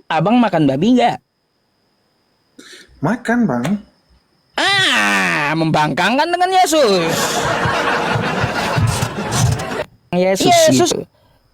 Abang makan babi nggak? Makan, Bang. Membangkangkan dengan Yesus. Yesus, Yesus. gitu.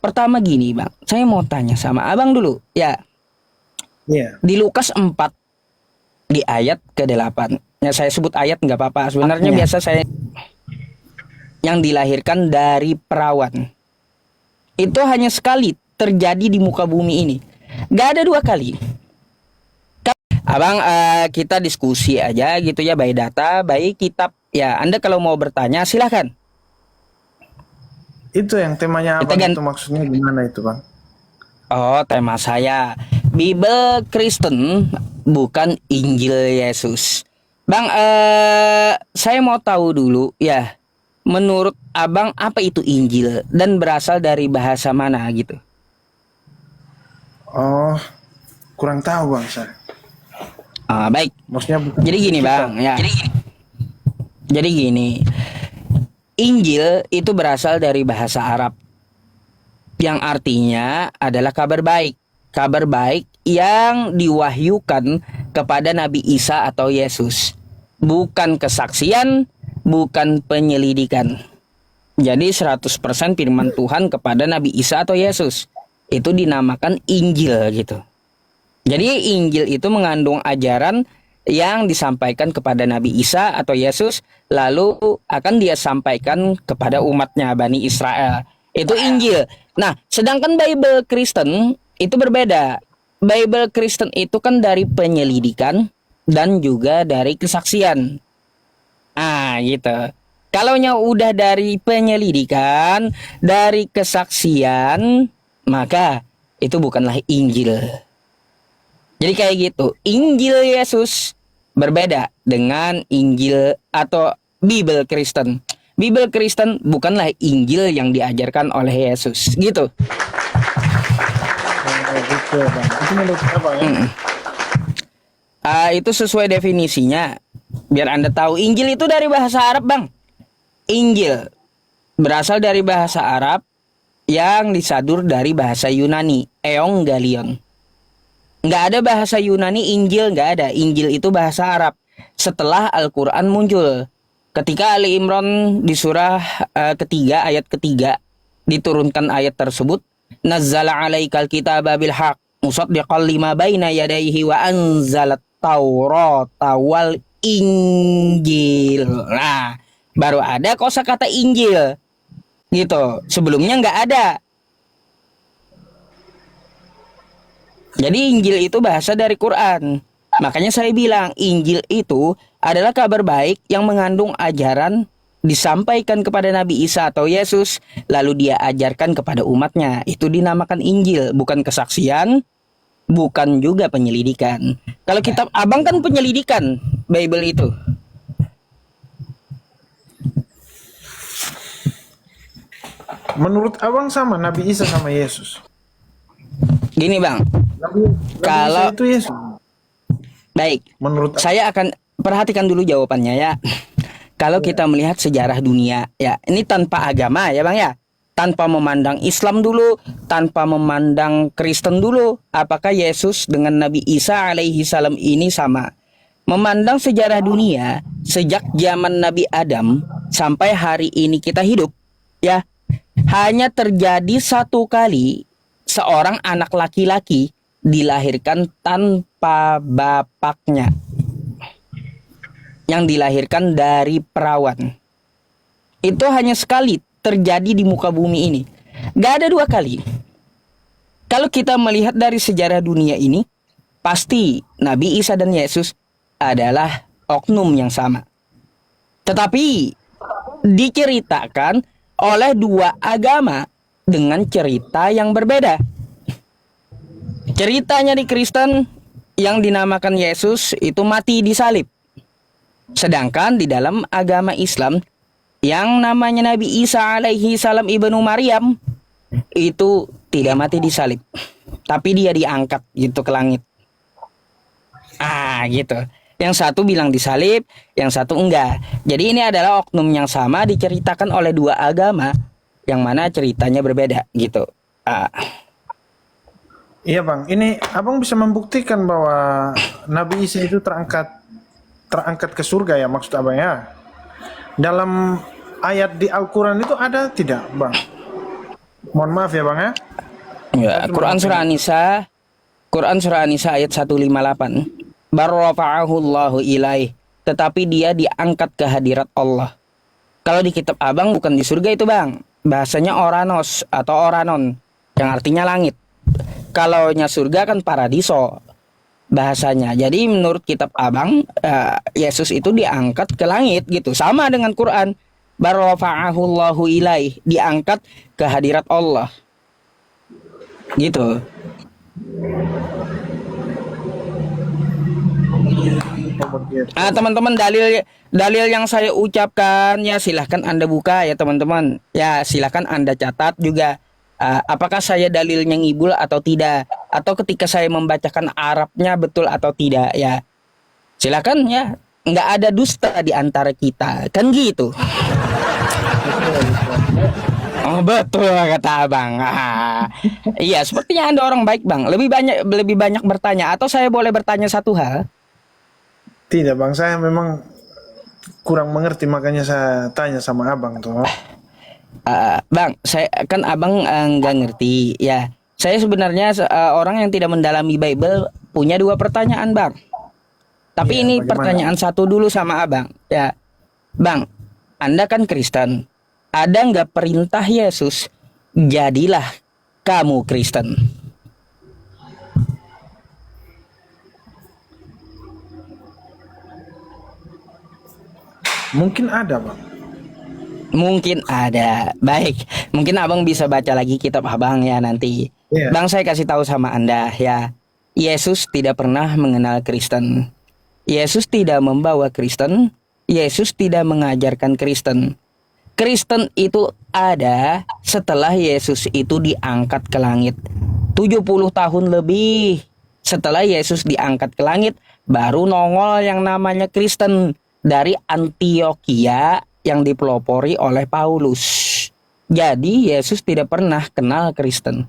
Pertama gini, Bang. Saya mau tanya sama Abang dulu. Ya, Iya. di Lukas 4 di ayat ke-8. Ya, saya sebut ayat nggak apa-apa. Sebenarnya Iya. biasa saya yang dilahirkan dari perawan. Itu hanya sekali terjadi di muka bumi ini. Gak ada dua kali. Abang, kita diskusi aja gitu ya, baik data, baik kitab. Ya, Anda kalau mau bertanya silahkan. Itu yang temanya Kita Abang ganti. itu maksudnya gimana itu, Bang? Oh, tema saya Bible Kristen, bukan Injil Yesus. Bang, saya mau tahu dulu ya, menurut Abang apa itu Injil dan berasal dari bahasa mana gitu? Oh, kurang tahu, Bang, saya. Baik. Maksudnya bukan Jadi gini, kita. Bang, ya. Jadi gini, Injil itu berasal dari bahasa Arab yang artinya adalah kabar baik. Kabar baik yang diwahyukan kepada Nabi Isa atau Yesus. Bukan kesaksian, bukan penyelidikan. Jadi 100% firman Tuhan kepada Nabi Isa atau Yesus. Itu dinamakan Injil gitu. Jadi Injil itu mengandung ajaran yang disampaikan kepada Nabi Isa atau Yesus, lalu akan dia sampaikan kepada umatnya Bani Israel. Itu Injil. Nah, sedangkan Bible Kristen itu berbeda. Bible Kristen itu kan dari penyelidikan dan juga dari kesaksian. Gitu. Kalaunya udah dari penyelidikan, dari kesaksian, maka itu bukanlah Injil. Jadi kayak gitu. Injil Yesus berbeda dengan Injil atau Bible Kristen. Bible Kristen bukanlah Injil yang diajarkan oleh Yesus. Gitu. Gitu, Bang. Itu menurut apa ya? Itu sesuai definisinya. Biar Anda tahu, Injil itu dari bahasa Arab, Bang. Injil berasal dari bahasa Arab yang disadur dari bahasa Yunani, Evangelion. Nggak ada bahasa Yunani Injil, nggak ada. Injil itu bahasa Arab. Setelah Al-Quran muncul. Ketika Ali Imran di surah ketiga, ayat ketiga, diturunkan ayat tersebut. Nazzala alaikal kitaba bil haq, musaddiqan lima baina yadayhi wa anzalat taurata wal Injil. Nah, baru ada kosakata Injil. Gitu. Sebelumnya nggak ada. Jadi Injil itu bahasa dari Quran. Makanya saya bilang Injil itu adalah kabar baik yang mengandung ajaran disampaikan kepada Nabi Isa atau Yesus, lalu dia ajarkan kepada umatnya. Itu dinamakan Injil, bukan kesaksian, bukan juga penyelidikan. Kalau kitab Abang kan penyelidikan Bible itu. Menurut Abang sama Nabi Isa sama Yesus? Gini Bang, Nabi kalau Isa itu Yesus. baik, Menurut saya akan perhatikan dulu jawabannya ya. Kalau kita melihat sejarah dunia, ya ini tanpa agama ya Bang ya, tanpa memandang Islam dulu, tanpa memandang Kristen dulu, apakah Yesus dengan Nabi Isa alaihi salam ini sama? Memandang sejarah dunia sejak zaman Nabi Adam sampai hari ini kita hidup, ya hanya terjadi satu kali seorang anak laki-laki dilahirkan tanpa bapaknya, yang dilahirkan dari perawan. Itu hanya sekali terjadi di muka bumi ini. Gak ada dua kali. Kalau kita melihat dari sejarah dunia ini, pasti Nabi Isa dan Yesus adalah oknum yang sama. Tetapi diceritakan oleh dua agama dengan cerita yang berbeda. Ceritanya di Kristen yang dinamakan Yesus itu mati di salib. Sedangkan di dalam agama Islam yang namanya Nabi Isa alaihi salam ibnu Maryam itu tidak mati di salib, tapi dia diangkat gitu ke langit. Gitu. Yang satu bilang disalib, yang satu enggak. Jadi ini adalah oknum yang sama diceritakan oleh dua agama yang mana ceritanya berbeda gitu. Iya bang, ini abang bisa membuktikan bahwa Nabi Isa itu terangkat ke surga ya maksud abang ya. Dalam ayat di Al-Quran itu ada tidak bang? Mohon maaf ya bang ya. Ya, Saya cuma pengen. Quran surah An-Nisa ayat 158. Barrafa'ahu Allahu ilaih, tetapi dia diangkat ke hadirat Allah. Kalau di kitab Abang bukan di surga itu, Bang. Bahasanya Oranos atau Oranon yang artinya langit. Kalau nya surga kan paradiso bahasanya. Jadi menurut kitab Abang, Yesus itu diangkat ke langit gitu. Sama dengan Quran. Barrafa'ahu Allahu ilaih, diangkat ke hadirat Allah. Gitu. Oh begitu. Teman-teman, dalil dalil yang saya ucapkan ya silahkan Anda buka ya teman-teman. Ya silahkan Anda catat juga. Apakah saya dalilnya ngibul atau tidak, atau ketika saya membacakan Arabnya betul atau tidak ya. Silakan ya. Nggak ada dusta di antara kita. Kan gitu. Betul, betul. Oh betul kata Abang. Iya, sepertinya Anda orang baik, Bang. Lebih banyak bertanya, atau saya boleh bertanya satu hal? Tidak bang, saya memang kurang mengerti makanya saya tanya sama abang tuh. Bang, saya kan Abang nggak ngerti ya. Saya sebenarnya orang yang tidak mendalami Bible, punya dua pertanyaan, Bang. Tapi Iya, ini bagaimana? pertanyaan satu dulu sama Abang. Ya, Bang, Anda kan Kristen. Ada nggak perintah Yesus? Jadilah kamu Kristen. Mungkin ada bang. Mungkin ada. Baik, mungkin Abang bisa baca lagi kitab Abang ya nanti. Iya. Bang, saya kasih tahu sama Anda ya. Yesus tidak pernah mengenal Kristen. Yesus tidak membawa Kristen. Yesus tidak mengajarkan Kristen. Kristen itu ada setelah Yesus itu diangkat ke langit. 70 tahun lebih setelah Yesus diangkat ke langit, baru nongol yang namanya Kristen dari Antioquia yang dipelopori oleh Paulus. Jadi Yesus tidak pernah kenal Kristen.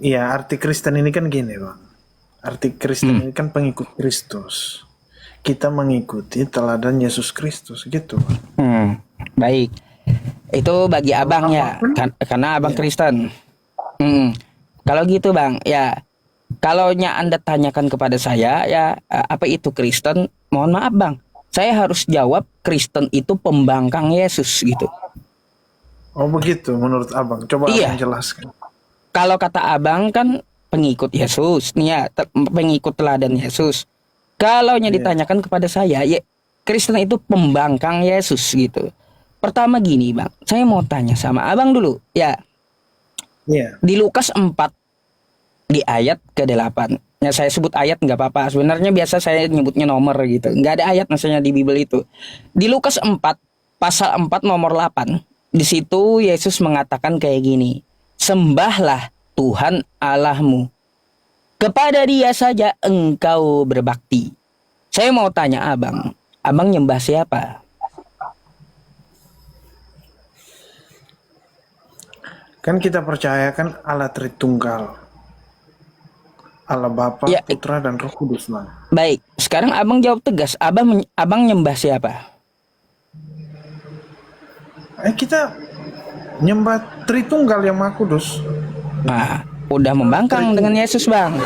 Iya, arti Kristen ini kan gini bang. Arti Kristen ini kan pengikut Kristus. Kita mengikuti teladan Yesus Kristus gitu bang. Baik. Itu bagi Abang ya, Apapun. karena Abang Iya. Kristen. Kalau gitu Bang, ya kalau Anda tanyakan kepada saya ya, apa itu Kristen? Mohon maaf Bang, saya harus jawab Kristen itu pembangkang Yesus gitu. Oh begitu menurut abang. Coba abang Iya, jelaskan. kalau kata Abang kan pengikut Yesus, nih ya, pengikut teladan Yesus. Kalau Iya. ditanyakan kepada saya, ya Kristen itu pembangkang Yesus gitu. Pertama gini Bang, saya mau tanya sama Abang dulu. Ya, Iya. di Lukas 4 di ayat ke-8. Ya saya sebut ayat nggak apa-apa. Sebenarnya biasa saya nyebutnya nomor gitu. Nggak ada ayat maksudnya di Bible itu. Di Lukas 4 pasal 4 nomor 8. Di situ Yesus mengatakan kayak gini. Sembahlah Tuhan Allahmu. Kepada Dia saja engkau berbakti. Saya mau tanya Abang. Abang nyembah siapa? Kan kita percayakan Allah Tritunggal. Allah Bapa, Ya, Putra, dan Roh Kudus bang. baik. Sekarang Abang jawab tegas. Abang nyembah siapa? Kita nyembah Tritunggal yang Maha Kudus. Nah, udah membangkang dengan Tritunggal. Yesus, Bang.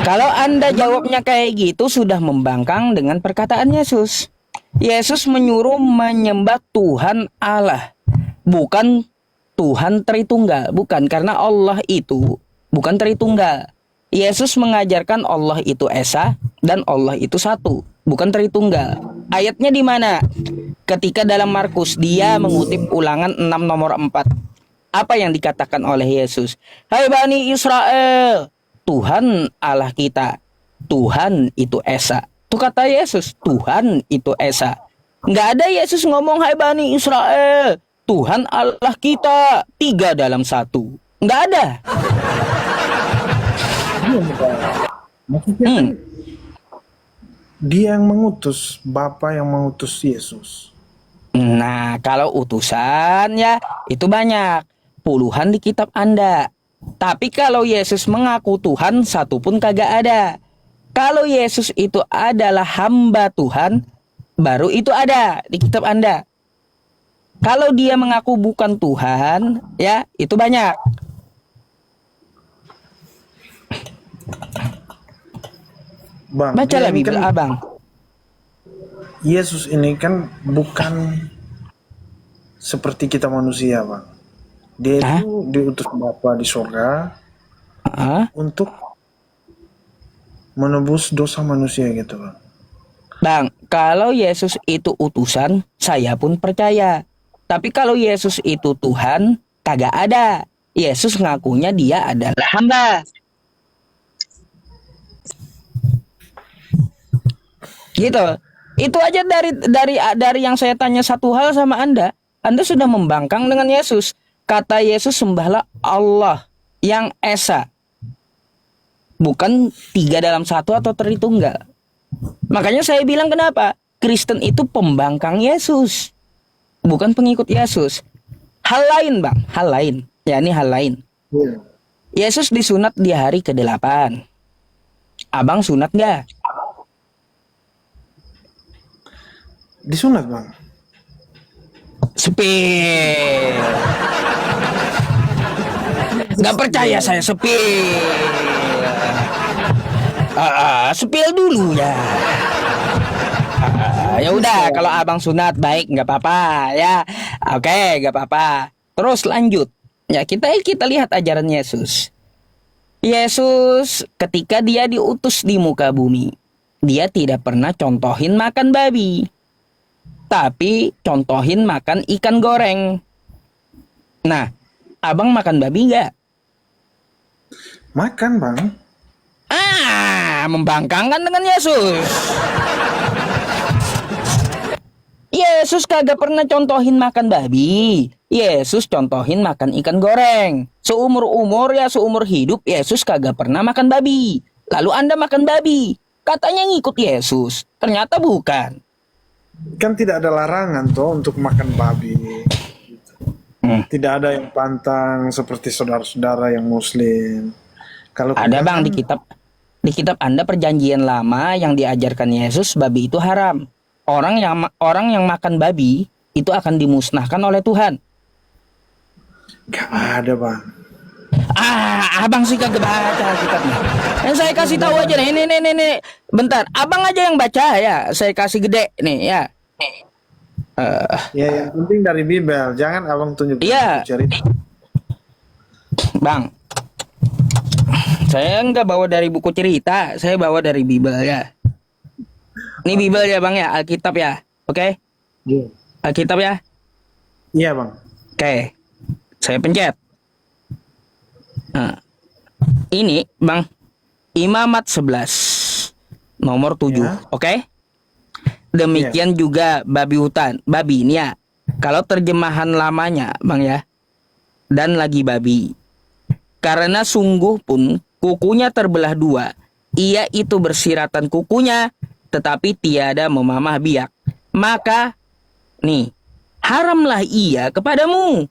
Kalau Anda jawabnya kayak gitu, sudah membangkang dengan perkataan Yesus. Yesus menyuruh menyembah Tuhan Allah, bukan Tuhan Tritunggal. Bukan, karena Allah itu bukan Tritunggal. Yesus mengajarkan Allah itu Esa dan Allah itu satu, bukan Tritunggal. Ayatnya di mana? Ketika dalam Markus dia mengutip Ulangan 6 nomor 4. Apa yang dikatakan oleh Yesus? Hai Bani Israel, Tuhan Allah kita, Tuhan itu Esa. Itu kata Yesus, Tuhan itu Esa. Nggak ada Yesus ngomong, hai Bani Israel, Tuhan Allah kita, 3 dalam 1. Nggak ada. Maksudnya kan Dia yang mengutus, Bapa yang mengutus Yesus. Nah, kalau utusan ya itu banyak. Puluhan di kitab Anda. Tapi kalau Yesus mengaku Tuhan, satu pun kagak ada. Kalau Yesus itu adalah hamba Tuhan, baru itu ada di kitab Anda. Kalau dia mengaku bukan Tuhan, ya itu banyak. Bang, Bacalah dia ini Bible kan, abang. Yesus ini kan bukan seperti kita manusia, Bang. Dia Hah? itu diutus Bapa di surga Hah? untuk menebus dosa manusia gitu, Bang. Bang, kalau Yesus itu utusan, saya pun percaya. Tapi kalau Yesus itu Tuhan, kagak ada. Yesus ngakunya dia adalah hamba. Gitu. Itu aja dari yang saya tanya satu hal sama Anda. Anda sudah membangkang dengan Yesus. Kata Yesus, sembahlah Allah yang esa. Bukan 3 dalam 1 atau Tritunggal. Makanya saya bilang kenapa? Kristen itu pembangkang Yesus. Bukan pengikut Yesus. Hal lain bang, hal lain. Ya ini hal lain. Iya. Yesus disunat di hari ke-8. Abang sunat gak? Disunat, Bang. Sepil. Gak percaya saya sepil. Sepil dulu ya. Ya udah kalau abang sunat baik nggak apa-apa ya. Oke nggak apa-apa. Terus lanjut. Ya kita lihat ajaran Yesus. Yesus ketika dia diutus di muka bumi, dia tidak pernah contohin makan babi. Tapi contohin makan ikan goreng. Nah, abang makan babi nggak? Makan, Bang. Membangkangkan dengan Yesus. Yesus kagak pernah contohin makan babi. Yesus contohin makan ikan goreng. Seumur hidup Yesus kagak pernah makan babi. Lalu Anda makan babi. Katanya ngikut Yesus. Ternyata bukan. Kan tidak ada larangan toh untuk makan babi. Tidak ada yang pantang seperti saudara-saudara yang muslim. Kalau Ada kita bang kan, di kitab Anda perjanjian lama yang diajarkan Yesus babi itu haram. Orang yang makan babi itu akan dimusnahkan oleh Tuhan. gak ada, Bang. Abang sih kagak baca kitabnya. Yang saya kasih tahu aja nih, ini. Bentar, abang aja yang baca ya. Saya kasih gede nih ya. Ya yang penting dari Bible, jangan abang tunjuk Iya. cerita. Bang, saya nggak bawa dari buku cerita, saya bawa dari Bible ya. Ini Bible ya bang ya, Alkitab ya, oke? Iya. Alkitab ya, Iya, Bang. oke. Saya pencet. Nah, ini bang, Imamat 11 nomor 7, Ya. oke? Demikian juga babi hutan, babi ini ya. Kalau terjemahan lamanya bang ya, dan lagi babi. Karena sungguh pun kukunya terbelah 2, ia itu bersiratan kukunya, tetapi tiada memamah biak. Maka, nih, haramlah ia kepadamu.